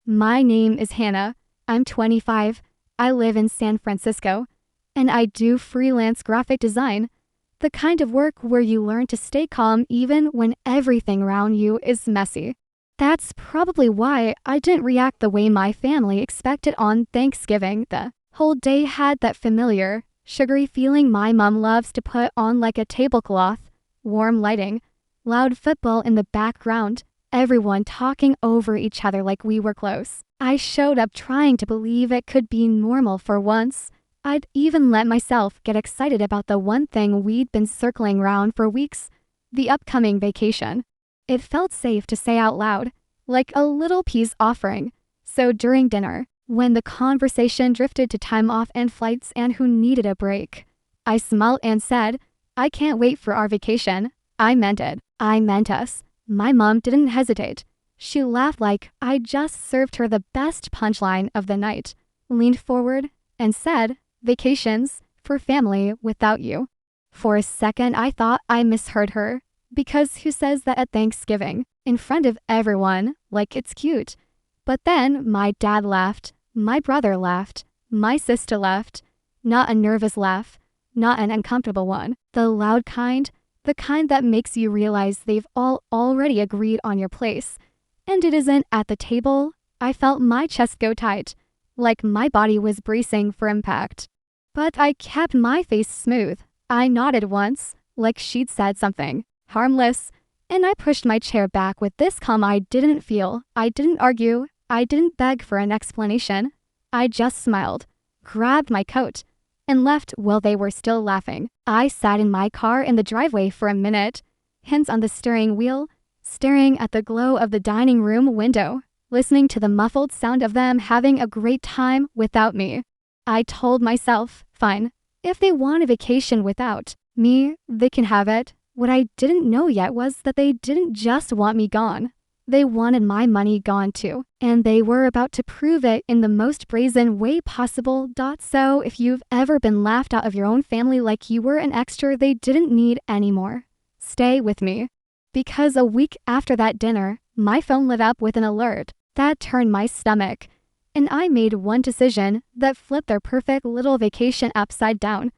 My name is Hannah. I'm 25. I live in San Francisco, and I do freelance graphic design, the kind of work where you learn to stay calm even when everything around you is messy. That's probably why I didn't react the way my family expected on Thanksgiving. The whole day had that familiar, sugary feeling my mom loves to put on, like a tablecloth, warm lighting, loud football in the background, everyone talking over each other like we were close. I showed up trying to believe it could be normal for once. I'd even let myself get excited about the one thing we'd been circling around for weeks, the upcoming vacation. It felt safe to say out loud, like a little peace offering. So during dinner, when the conversation drifted to time off and flights and who needed a break, I smiled and said, "I can't wait for our vacation." I meant it. I meant us. My mom didn't hesitate. She laughed like I just served her the best punchline of the night, leaned forward, and said, "Vacations for family without you." For a second, I thought I misheard her. Because who says that at Thanksgiving, in front of everyone, like it's cute? But then my dad laughed, my brother laughed, my sister laughed. Not a nervous laugh, not an uncomfortable one. The loud kind, the kind that makes you realize they've all already agreed on your place. And it isn't at the table. I felt my chest go tight, like my body was bracing for impact. But I kept my face smooth. I nodded once, like she'd said something harmless, and I pushed my chair back with this calm I didn't feel. I didn't argue. I didn't beg for an explanation. I just smiled, grabbed my coat, and left while they were still laughing. I sat in my car in the driveway for a minute, hands on the steering wheel, staring at the glow of the dining room window, listening to the muffled sound of them having a great time without me. I told myself, fine, if they want a vacation without me, they can have it. What I didn't know yet was that they didn't just want me gone. They wanted my money gone too, and they were about to prove it in the most brazen way possible. So if you've ever been laughed out of your own family like you were an extra they didn't need anymore, stay with me. Because a week after that dinner, my phone lit up with an alert that turned my stomach, and I made one decision that flipped their perfect little vacation upside down.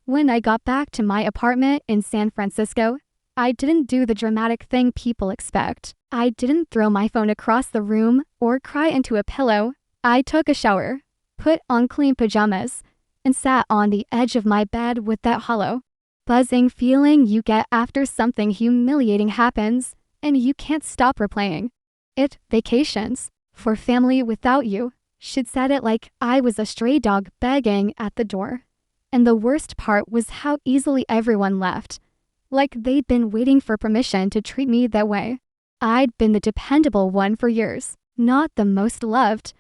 When I got back to my apartment in San Francisco, I didn't do the dramatic thing people expect. I didn't throw my phone across the room or cry into a pillow. I took a shower, put on clean pajamas, and sat on the edge of my bed with that hollow, buzzing feeling you get after something humiliating happens and you can't stop replaying it. Vacations for family without you. She'd said it like I was a stray dog begging at the door. And the worst part was how easily everyone left, like they'd been waiting for permission to treat me that way. I'd been the dependable one for years, not the most loved,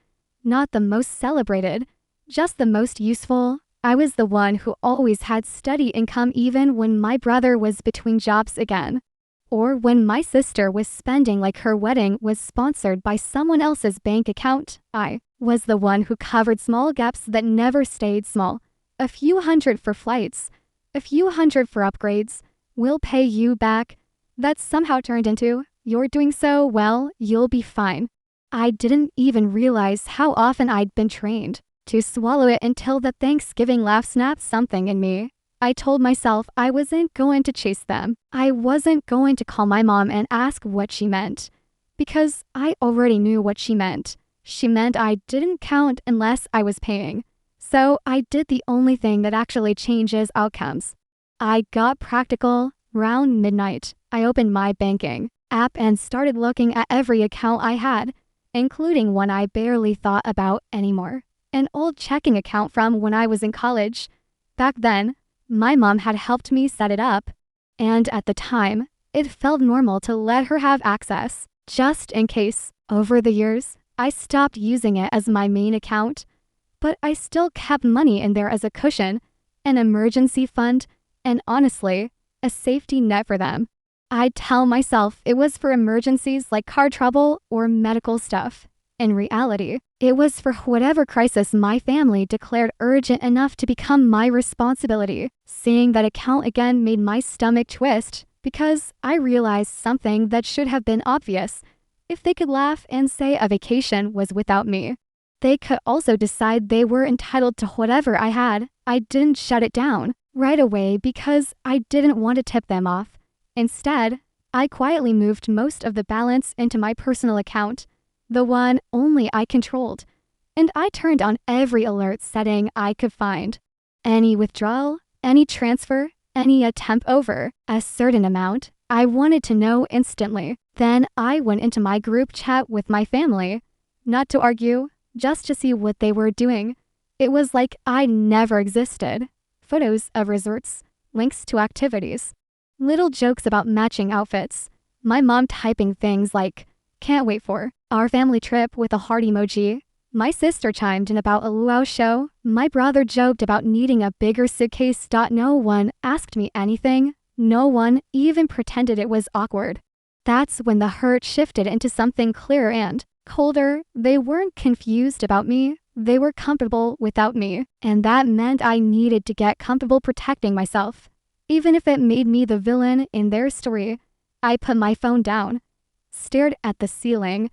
not the most celebrated, just the most useful. I was the one who always had steady income even when my brother was between jobs again, or when my sister was spending like her wedding was sponsored by someone else's bank account. I was the one who covered small gaps that never stayed small. A few hundred for flights, a few hundred for upgrades. We'll pay you back. That somehow turned into, you're doing so well, you'll be fine. I didn't even realize how often I'd been trained to swallow it until the Thanksgiving laugh snapped something in me. I told myself I wasn't going to chase them. I wasn't going to call my mom and ask what she meant, because I already knew what she meant. She meant I didn't count unless I was paying. So I did the only thing that actually changes outcomes. I got practical. Around midnight, I opened my banking app and started looking at every account I had, including one I barely thought about anymore. An old checking account from when I was in college. Back then, my mom had helped me set it up, and at the time, it felt normal to let her have access, just in case. Over the years, I stopped using it as my main account, but I still kept money in there as a cushion, an emergency fund, and honestly, a safety net for them. I'd tell myself it was for emergencies like car trouble or medical stuff. In reality, it was for whatever crisis my family declared urgent enough to become my responsibility. Seeing that account again made my stomach twist because I realized something that should have been obvious. If they could laugh and say a vacation was without me, they could also decide they were entitled to whatever I had. I didn't shut it down right away because I didn't want to tip them off. Instead, I quietly moved most of the balance into my personal account, the one only I controlled, and I turned on every alert setting I could find. Any withdrawal, any transfer, any attempt over a certain amount, I wanted to know instantly. Then I went into my group chat with my family, not to argue, just to see what they were doing. It was like I never existed. Photos of resorts, links to activities, little jokes about matching outfits, my mom typing things like, "Can't wait for our family trip" with a heart emoji. My sister chimed in about a luau show. My brother joked about needing a bigger suitcase. No one asked me anything. No one even pretended it was awkward. That's when the hurt shifted into something clearer and colder. They weren't confused about me. They were comfortable without me. And that meant I needed to get comfortable protecting myself. Even if it made me the villain in their story. I put my phone down, stared at the ceiling,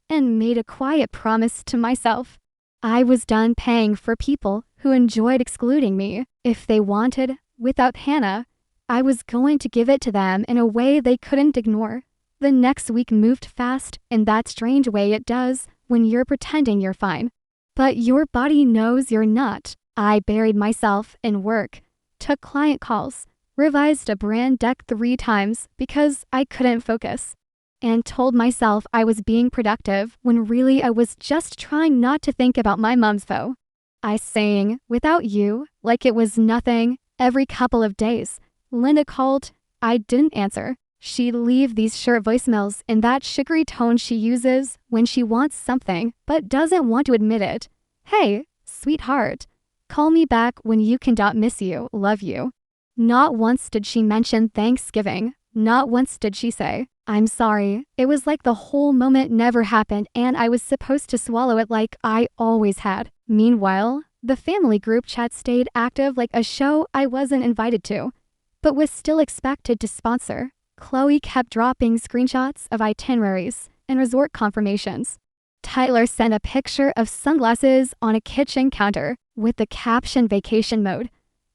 and made a quiet promise to myself. I was done paying for people who enjoyed excluding me. If they wanted, without Hannah, I was going to give it to them in a way they couldn't ignore. The next week moved fast in that strange way it does when you're pretending you're fine. But your body knows you're not. I buried myself in work, took client calls, revised a brand deck 3 times because I couldn't focus, and told myself I was being productive when really I was just trying not to think about my mom's foe. I sang "Without You" like it was nothing. Every couple of days, Linda called. I didn't answer. She'd leave these short voicemails in that sugary tone she uses when she wants something but doesn't want to admit it. "Hey, sweetheart, call me back when you can. Miss you, love you." Not once did she mention Thanksgiving. Not once did she say, "I'm sorry." It was like the whole moment never happened and I was supposed to swallow it like I always had. Meanwhile, the family group chat stayed active like a show I wasn't invited to, but was still expected to sponsor. Chloe kept dropping screenshots of itineraries and resort confirmations. Tyler sent a picture of sunglasses on a kitchen counter with the caption "vacation mode."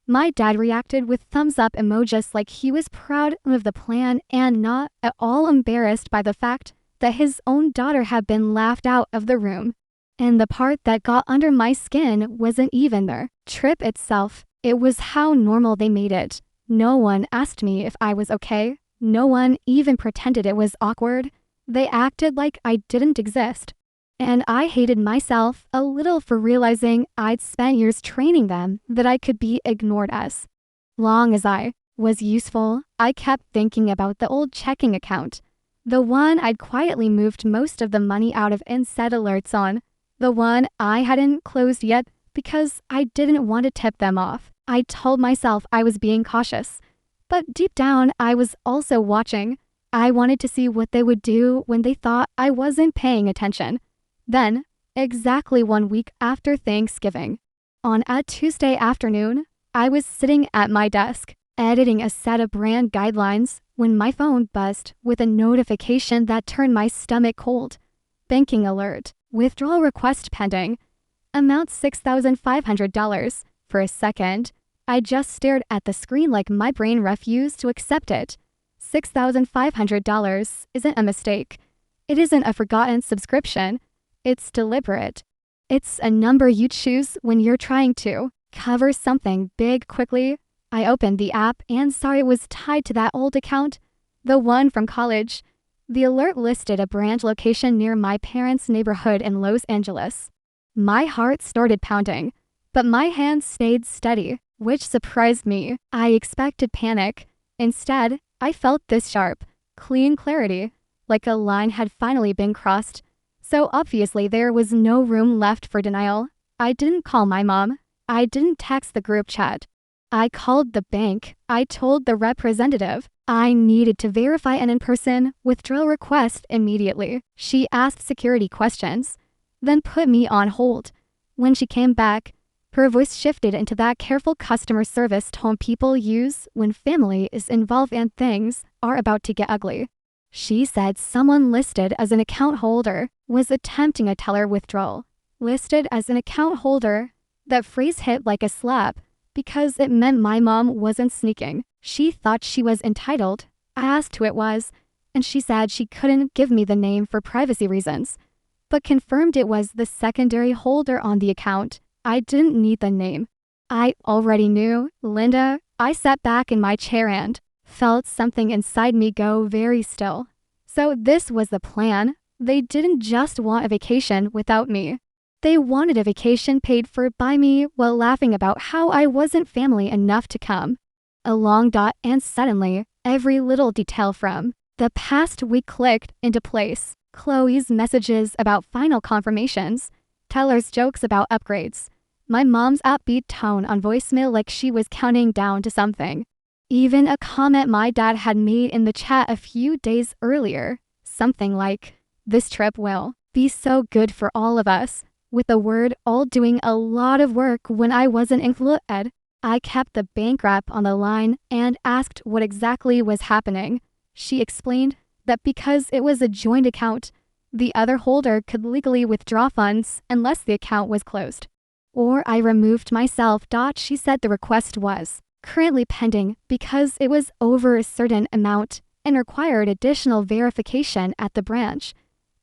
My dad reacted with thumbs up emojis like he was proud of the plan and not at all embarrassed by the fact that his own daughter had been laughed out of the room. And the part that got under my skin wasn't even the trip itself. It was how normal they made it. No one asked me if I was okay. No one even pretended it was awkward. They acted like I didn't exist. And I hated myself a little for realizing I'd spent years training them that I could be ignored as long as I was useful. I kept thinking about the old checking account, the one I'd quietly moved most of the money out of and set alerts on, the one I hadn't closed yet because I didn't want to tip them off. I told myself I was being cautious, but deep down I was also watching. I wanted to see what they would do when they thought I wasn't paying attention. Then, exactly 1 week after Thanksgiving, on a Tuesday afternoon, I was sitting at my desk, editing a set of brand guidelines when my phone buzzed with a notification that turned my stomach cold. Banking alert. Withdrawal request pending. Amount $6,500. For a second, I just stared at the screen like my brain refused to accept it. $6,500 isn't a mistake. It isn't a forgotten subscription. It's deliberate. It's a number you choose when you're trying to cover something big quickly. I opened the app and saw it was tied to that old account, the one from college. The alert listed a brand location near my parents' neighborhood in Los Angeles. My heart started pounding, but my hands stayed steady, which surprised me. I expected panic. Instead, I felt this sharp, clean clarity, like a line had finally been crossed. So obviously there was no room left for denial. I didn't call my mom. I didn't text the group chat. I called the bank. I told the representative I needed to verify an in-person withdrawal request immediately. She asked security questions, then put me on hold. When she came back, her voice shifted into that careful customer service tone people use when family is involved and things are about to get ugly. She said someone listed as an account holder was attempting a teller withdrawal. Listed as an account holder, that phrase hit like a slap because it meant my mom wasn't sneaking. She thought she was entitled. I asked who it was, and she said she couldn't give me the name for privacy reasons, but confirmed it was the secondary holder on the account. I didn't need the name. I already knew. Linda, I sat back in my chair and felt something inside me go very still. So this was the plan. They didn't just want a vacation without me. They wanted a vacation paid for by me while laughing about how I wasn't family enough to come. A long dot, and suddenly, every little detail from the past week clicked into place. Chloe's messages about final confirmations, Tyler's jokes about upgrades, my mom's upbeat tone on voicemail like she was counting down to something. Even a comment my dad had made in the chat a few days earlier, something like, "This trip will be so good for all of us," with the word all doing a lot of work when I wasn't included. I kept the bank rep on the line and asked what exactly was happening. She explained that because it was a joint account, the other holder could legally withdraw funds unless the account was closed. Or I removed myself. She said the request was currently pending because it was over a certain amount and required additional verification at the branch.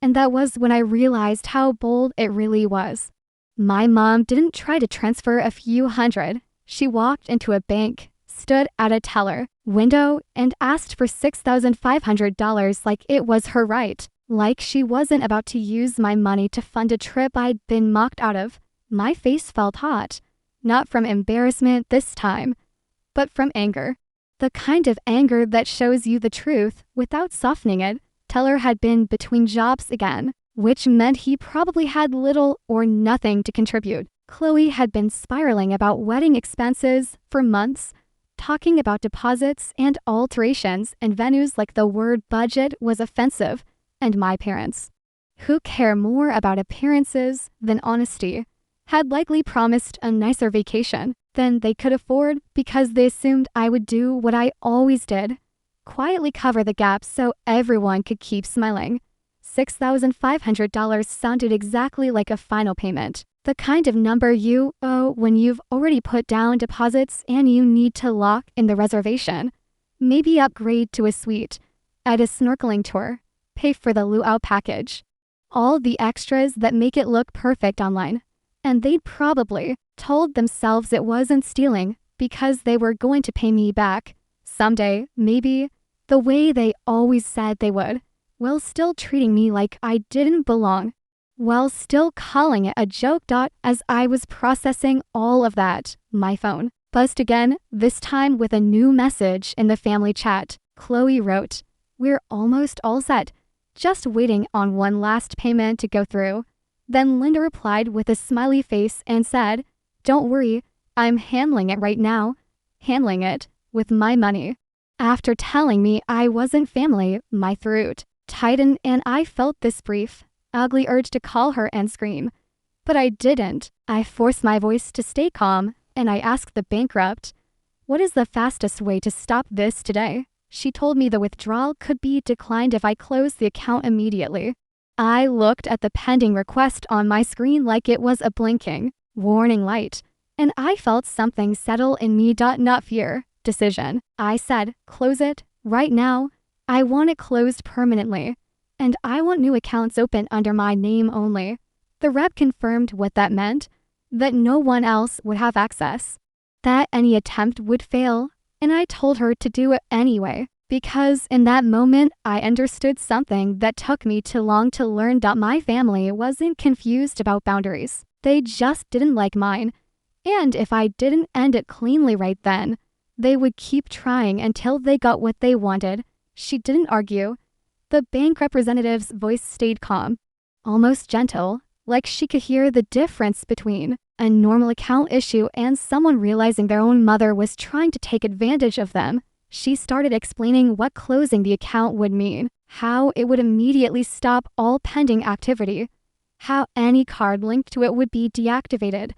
And that was when I realized how bold it really was. My mom didn't try to transfer a few hundred. She walked into a bank, stood at a teller window, and asked for $6,500 like it was her right. Like she wasn't about to use my money to fund a trip I'd been mocked out of. My face felt hot, not from embarrassment this time, but from anger. The kind of anger that shows you the truth without softening it. Teller had been between jobs again, which meant he probably had little or nothing to contribute. Chloe had been spiraling about wedding expenses for months, talking about deposits and alterations and venues like the word budget was offensive, and my parents, who care more about appearances than honesty, had likely promised a nicer vacation than they could afford because they assumed I would do what I always did, quietly cover the gaps so everyone could keep smiling. $6,500 sounded exactly like a final payment, the kind of number you owe when you've already put down deposits and you need to lock in the reservation, maybe upgrade to a suite, add a snorkeling tour, pay for the luau package, all the extras that make it look perfect online. And they'd probably told themselves it wasn't stealing because they were going to pay me back someday, maybe, the way they always said they would, while still treating me like I didn't belong, while still calling it a joke. As I was processing all of that, my phone buzzed again, this time with a new message in the family chat. Chloe wrote, "We're almost all set, just waiting on one last payment to go through." Then Linda replied with a smiley face and said, "Don't worry, I'm handling it right now. Handling it with my money." After telling me I wasn't family, my throat tightened and I felt this brief, ugly urge to call her and scream. But I didn't. I forced my voice to stay calm and I asked the bankrupt, "What is the fastest way to stop this today?" She told me the withdrawal could be declined if I closed the account immediately. I looked at the pending request on my screen like it was a blinking warning light, and I felt something settle in me. Not fear, decision. I said, "Close it, right now. I want it closed permanently, and I want new accounts open under my name only." The rep confirmed what that meant, that no one else would have access, that any attempt would fail, and I told her to do it anyway. Because in that moment, I understood something that took me too long to learn. My family wasn't confused about boundaries. They just didn't like mine. And if I didn't end it cleanly right then, they would keep trying until they got what they wanted. She didn't argue. The bank representative's voice stayed calm, almost gentle, like she could hear the difference between a normal account issue and someone realizing their own mother was trying to take advantage of them. She started explaining what closing the account would mean, how it would immediately stop all pending activity, how any card linked to it would be deactivated,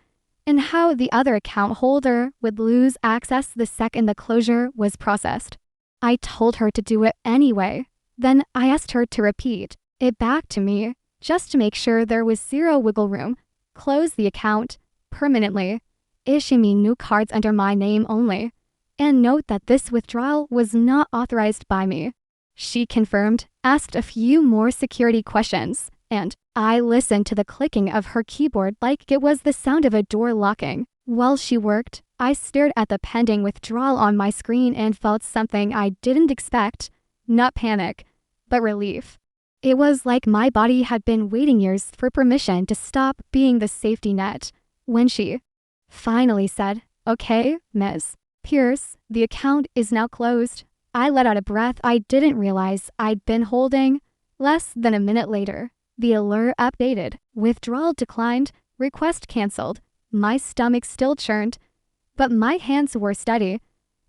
and how the other account holder would lose access the second the closure was processed. I told her to do it anyway, Then I asked her to repeat it back to me, just to make sure there was zero wiggle room. Close the account permanently. Issue me new cards under my name only. And note that this withdrawal was not authorized by me. She confirmed, asked a few more security questions, and I listened to the clicking of her keyboard like it was the sound of a door locking. While she worked, I stared at the pending withdrawal on my screen and felt something I didn't expect. Not panic, but relief. It was like my body had been waiting years for permission to stop being the safety net. When she finally said, "Okay, Ms. Pierce, the account is now closed," I let out a breath I didn't realize I'd been holding. Less than a minute later, the alert updated. Withdrawal declined, request canceled. My stomach still churned, but my hands were steady.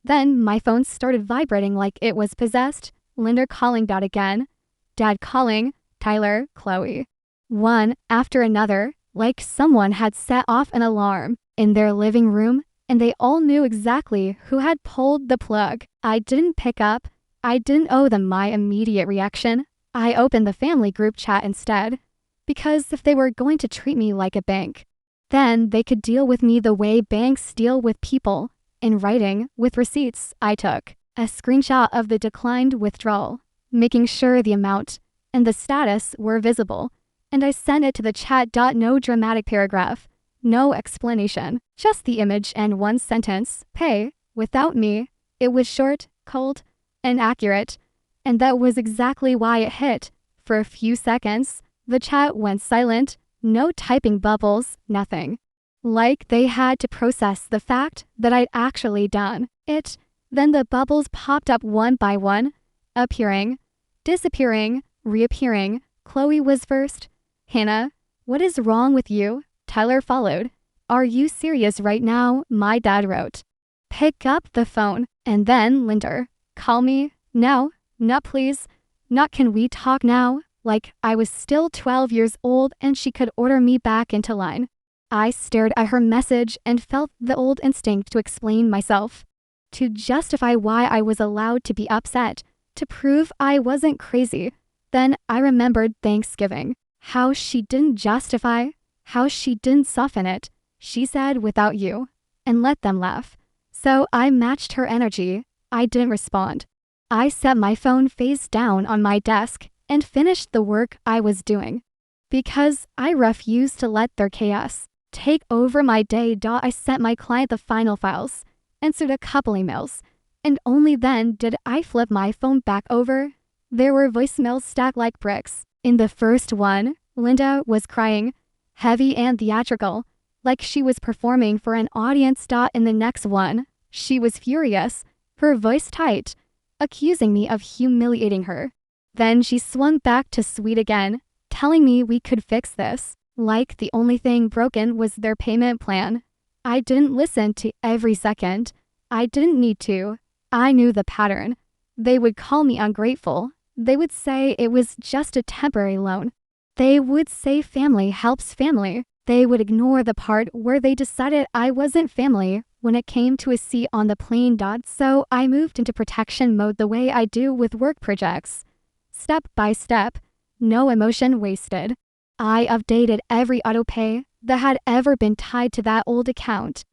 Then my phone started vibrating like it was possessed. Linda calling Dad again. Dad calling, Tyler, Chloe. One after another, like someone had set off an alarm in their living room, and they all knew exactly who had pulled the plug. I didn't pick up. I didn't owe them my immediate reaction. I opened the family group chat instead, because if they were going to treat me like a bank, then they could deal with me the way banks deal with people, in writing, with receipts. I took a screenshot of the declined withdrawal, making sure the amount and the status were visible, and I sent it to the chat. No dramatic paragraph, no explanation, just the image and one sentence, pay, without me. It was short, cold, and accurate, and that was exactly why it hit. For a few seconds, the chat went silent, no typing bubbles, nothing. Like they had to process the fact that I'd actually done it. Then the bubbles popped up one by one, appearing, disappearing, reappearing. Chloe was first. "Hannah, what is wrong with you?" Tyler followed. "Are you serious right now?" My dad wrote. "Pick up the phone." And then Linda. "Call me. No, not please. Not can we talk now?" Like I was still 12 years old and she could order me back into line. I stared at her message and felt the old instinct to explain myself, to justify why I was allowed to be upset, to prove I wasn't crazy. Then I remembered Thanksgiving, how she didn't justify, how she didn't soften it. She said, "without you," and let them laugh. So I matched her energy. I didn't respond. I set my phone face down on my desk and finished the work I was doing, because I refused to let their chaos take over my day. I sent my client the final files, answered a couple emails, and only then did I flip my phone back over. There were voicemails stacked like bricks. In the first one, Linda was crying, heavy and theatrical, like she was performing for an audience. In the next one, she was furious, her voice tight, accusing me of humiliating her. Then she swung back to sweet again, telling me we could fix this, like the only thing broken was their payment plan. I didn't listen to every second. I didn't need to. I knew the pattern. They would call me ungrateful. They would say it was just a temporary loan. They would say family helps family. They would ignore the part where they decided I wasn't family when it came to a seat on the plane. So I moved into protection mode the way I do with work projects. Step by step, no emotion wasted. I updated every autopay that had ever been tied to that old account.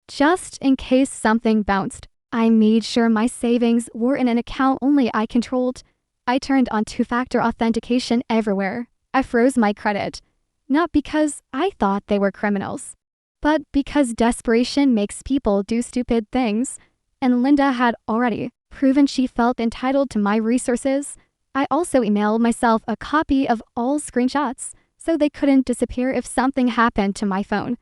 Just in case something bounced, I made sure my savings were in an account only I controlled. I turned on two-factor authentication everywhere. I froze my credit, not because I thought they were criminals, but because desperation makes people do stupid things, and Linda had already proven she felt entitled to my resources. I also emailed myself a copy of all screenshots so they couldn't disappear if something happened to my phone.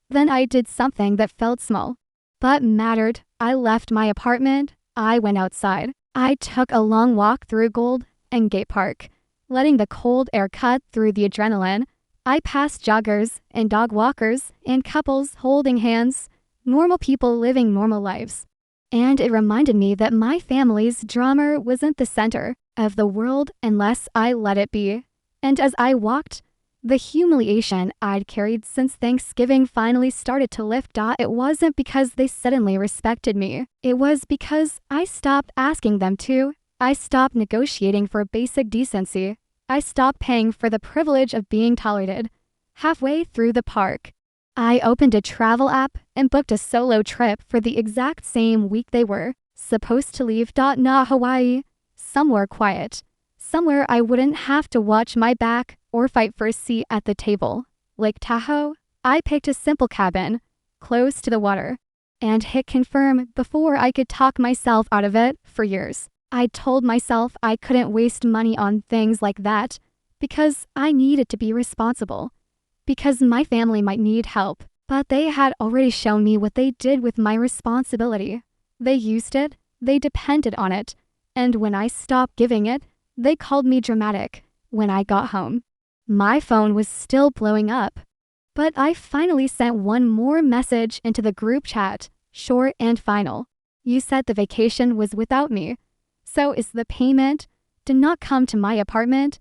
Then I did something that felt small, but mattered. I left my apartment. I went outside. I took a long walk through Gold and Gate Park, letting the cold air cut through the adrenaline. I passed joggers and dog walkers and couples holding hands, normal people living normal lives. And it reminded me that my family's drama wasn't the center of the world unless I let it be. And as I walked, the humiliation I'd carried since Thanksgiving finally started to lift. It wasn't because they suddenly respected me. It was because I stopped asking them to. I stopped negotiating for basic decency. I stopped paying for the privilege of being tolerated. Halfway through the park, I opened a travel app and booked a solo trip for the exact same week they were supposed to leave. Na Hawaii, somewhere quiet, somewhere I wouldn't have to watch my back or fight for a seat at the table. Lake Tahoe, I picked a simple cabin, close to the water, and hit confirm before I could talk myself out of it. For years, I told myself I couldn't waste money on things like that because I needed to be responsible, because my family might need help, but they had already shown me what they did with my responsibility. They used it, they depended on it, and when I stopped giving it, they called me dramatic. When I got home, my phone was still blowing up, but I finally sent one more message into the group chat, short and final. You said the vacation was without me, so is the payment did not come to my apartment.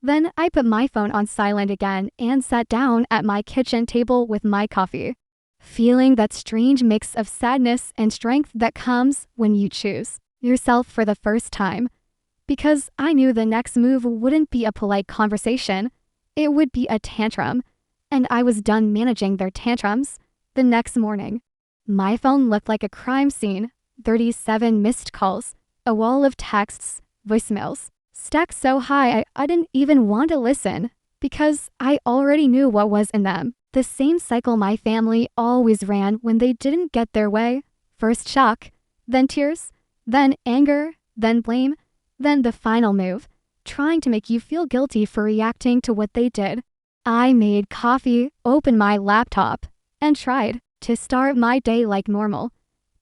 Then I put my phone on silent again and sat down at my kitchen table with my coffee, feeling that strange mix of sadness and strength that comes when you choose yourself for the first time. Because I knew the next move wouldn't be a polite conversation, it would be a tantrum, and I was done managing their tantrums. The next morning, my phone looked like a crime scene. 37 missed calls, a wall of texts, voicemails, stacked so high I didn't even want to listen because I already knew what was in them. The same cycle my family always ran when they didn't get their way. First shock, then tears, then anger, then blame, then the final move, trying to make you feel guilty for reacting to what they did. I made coffee, opened my laptop, and tried to start my day like normal.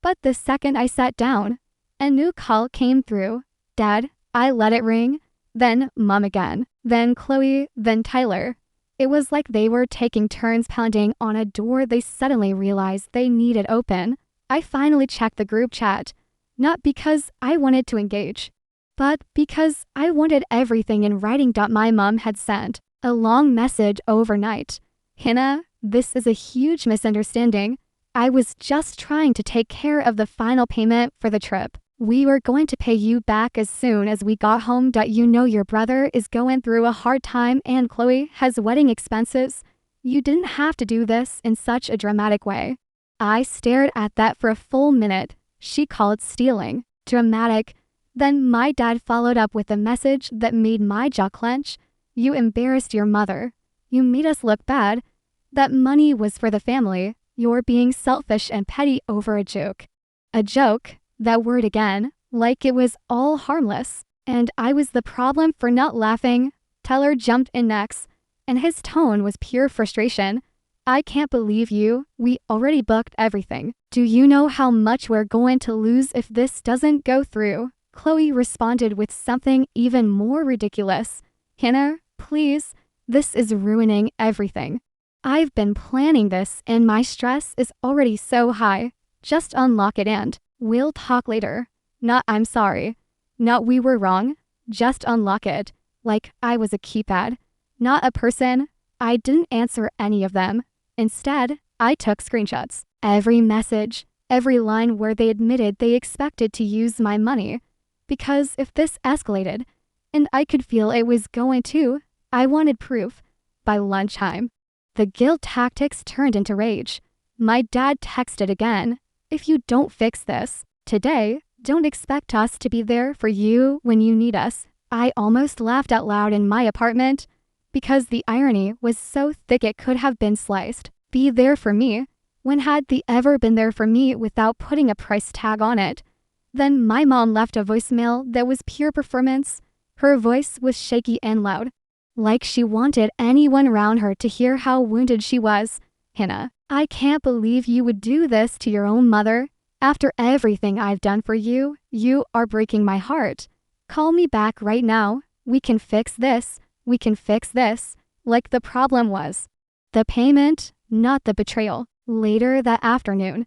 But the second I sat down, a new call came through. Dad, I let it ring, then Mom again, then Chloe, then Tyler. It was like they were taking turns pounding on a door they suddenly realized they needed open. I finally checked the group chat, not because I wanted to engage, but because I wanted everything in writing. My mom had sent a long message overnight. Hannah, this is a huge misunderstanding. I was just trying to take care of the final payment for the trip. We were going to pay you back as soon as we got home. You know your brother is going through a hard time and Chloe has wedding expenses. You didn't have to do this in such a dramatic way. I stared at that for a full minute. She called stealing dramatic. Then my dad followed up with a message that made my jaw clench. You embarrassed your mother. You made us look bad. That money was for the family. You're being selfish and petty over a joke. A joke, that word again, like it was all harmless. And I was the problem for not laughing. Tyler jumped in next, and his tone was pure frustration. I can't believe you. We already booked everything. Do you know how much we're going to lose if this doesn't go through? Chloe responded with something even more ridiculous. Hannah, please, this is ruining everything. I've been planning this and my stress is already so high. Just unlock it and we'll talk later. Not I'm sorry. Not we were wrong. Just unlock it. Like I was a keypad, not a person. I didn't answer any of them. Instead, I took screenshots. Every message, every line where they admitted they expected to use my money. Because if this escalated, and I could feel it was going to, I wanted proof. By lunchtime, the guilt tactics turned into rage. My dad texted again. If you don't fix this today, don't expect us to be there for you when you need us. I almost laughed out loud in my apartment because the irony was so thick it could have been sliced. Be there for me. When had they ever been there for me without putting a price tag on it? Then my mom left a voicemail that was pure performance. Her voice was shaky and loud, like she wanted anyone around her to hear how wounded she was. Hannah, I can't believe you would do this to your own mother. After everything I've done for you, you are breaking my heart. Call me back right now. We can fix this. We can fix this. Like the problem was the payment, not the betrayal. Later that afternoon,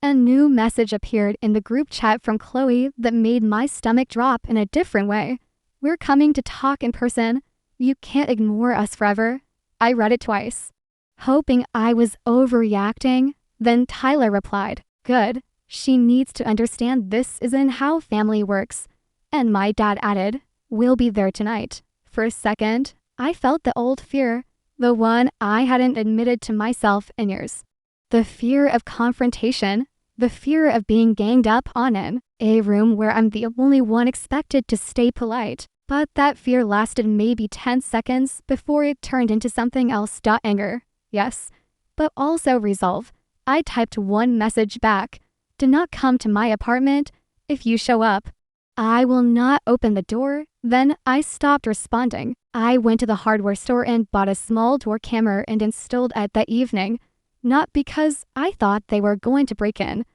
a new message appeared in the group chat from Chloe that made my stomach drop in a different way. We're coming to talk in person. You can't ignore us forever. I read it twice, hoping I was overreacting. Then Tyler replied, good. She needs to understand this isn't how family works. And my dad added, "We'll be there tonight." For a second, I felt the old fear, the one I hadn't admitted to myself in years. The fear of confrontation, the fear of being ganged up on in a room where I'm the only one expected to stay polite. But that fear lasted maybe 10 seconds before it turned into something else. Anger, yes, but also resolve. I typed one message back: "Do not come to my apartment. If you show up, I will not open the door." Then I stopped responding. I went to the hardware store and bought a small door camera and installed it that evening, not because I thought they were going to break in,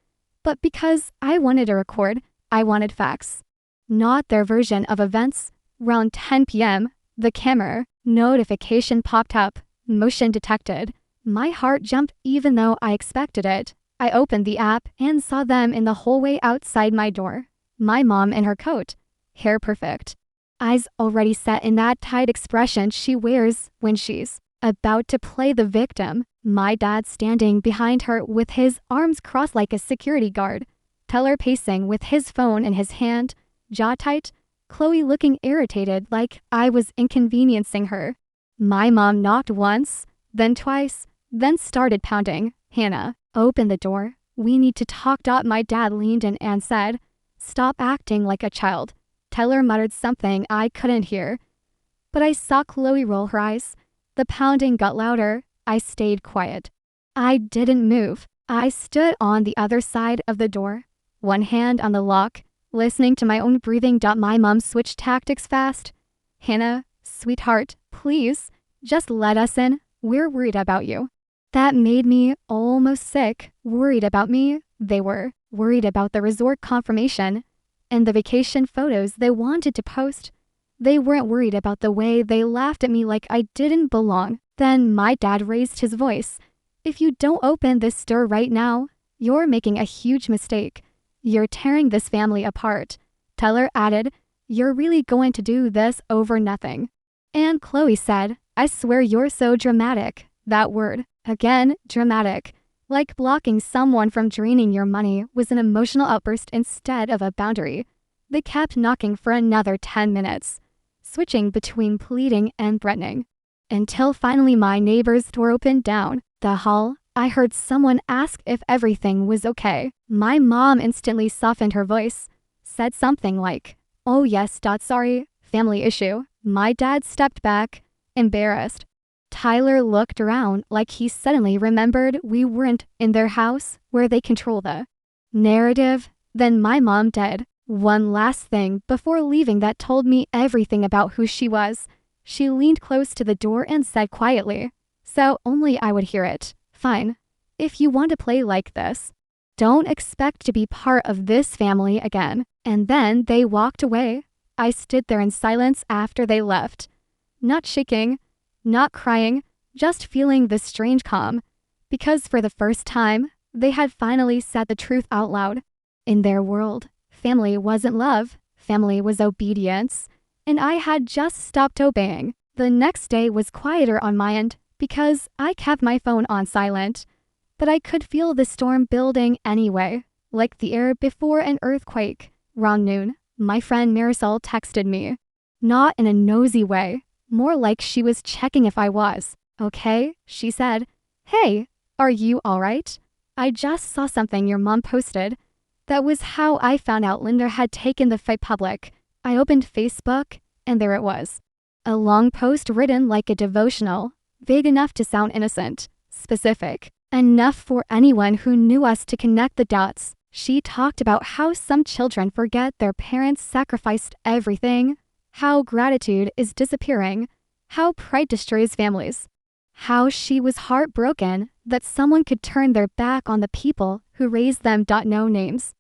but because I wanted to record. I wanted facts, not their version of events. Around 10 p.m., the camera notification popped up, motion detected. My heart jumped even though I expected it. I opened the app and saw them in the hallway outside my door. My mom in her coat, hair perfect, eyes already set in that tight expression she wears when she's about to play the victim. My dad standing behind her with his arms crossed like a security guard. Teller pacing with his phone in his hand, jaw tight. Chloe looking irritated like I was inconveniencing her. My mom knocked once, then twice, then started pounding. "Hannah, open the door. We need to talk." My dad leaned in and said, "Stop acting like a child." Teller muttered something I couldn't hear, but I saw Chloe roll her eyes. The pounding got louder. I stayed quiet. I didn't move. I stood on the other side of the door, one hand on the lock, listening to my own breathing. My mom switched tactics fast. "Hannah, sweetheart, please, just let us in. We're worried about you." That made me almost sick. Worried about me? They were. Worried about the resort confirmation and the vacation photos they wanted to post. They weren't worried about the way they laughed at me like I didn't belong. Then my dad raised his voice. "If you don't open this door right now, you're making a huge mistake. You're tearing this family apart." Teller added, "You're really going to do this over nothing." And Chloe said, "I swear you're so dramatic." That word, again, dramatic. Like blocking someone from draining your money was an emotional outburst instead of a boundary. They kept knocking for another 10 minutes, switching between pleading and threatening, until finally my neighbor's door opened down the hall. I heard someone ask if everything was okay. My mom instantly softened her voice, said something like, "Oh yes, sorry, family issue." My dad stepped back, embarrassed. Tyler looked around like he suddenly remembered we weren't in their house where they control the narrative. Then my mom did one last thing before leaving that told me everything about who she was. She leaned close to the door and said quietly, so only I would hear it, "Fine. If you want to play like this, don't expect to be part of this family again." And then they walked away. I stood there in silence after they left, not shaking, not crying, just feeling this strange calm, because for the first time, they had finally said the truth out loud. In their world, family wasn't love, family was obedience, and I had just stopped obeying. The next day was quieter on my end because I kept my phone on silent, but I could feel the storm building anyway, like the air before an earthquake. Around noon, my friend Marisol texted me, not in a nosy way, more like she was checking if I was okay. She said, "Hey, are you all right? I just saw something your mom posted." That was how I found out Linda had taken the fight public. I opened Facebook, and there it was. A long post written like a devotional, vague enough to sound innocent, specific enough for anyone who knew us to connect the dots. She talked about how some children forget their parents sacrificed everything, how gratitude is disappearing, how pride destroys families, how she was heartbroken that someone could turn their back on the people who raised them. No names,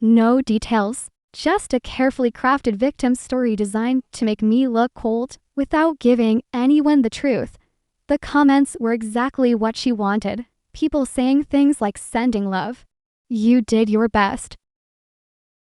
no details, just a carefully crafted victim story designed to make me look cold without giving anyone the truth. The comments were exactly what she wanted. People saying things like sending love. You did your best.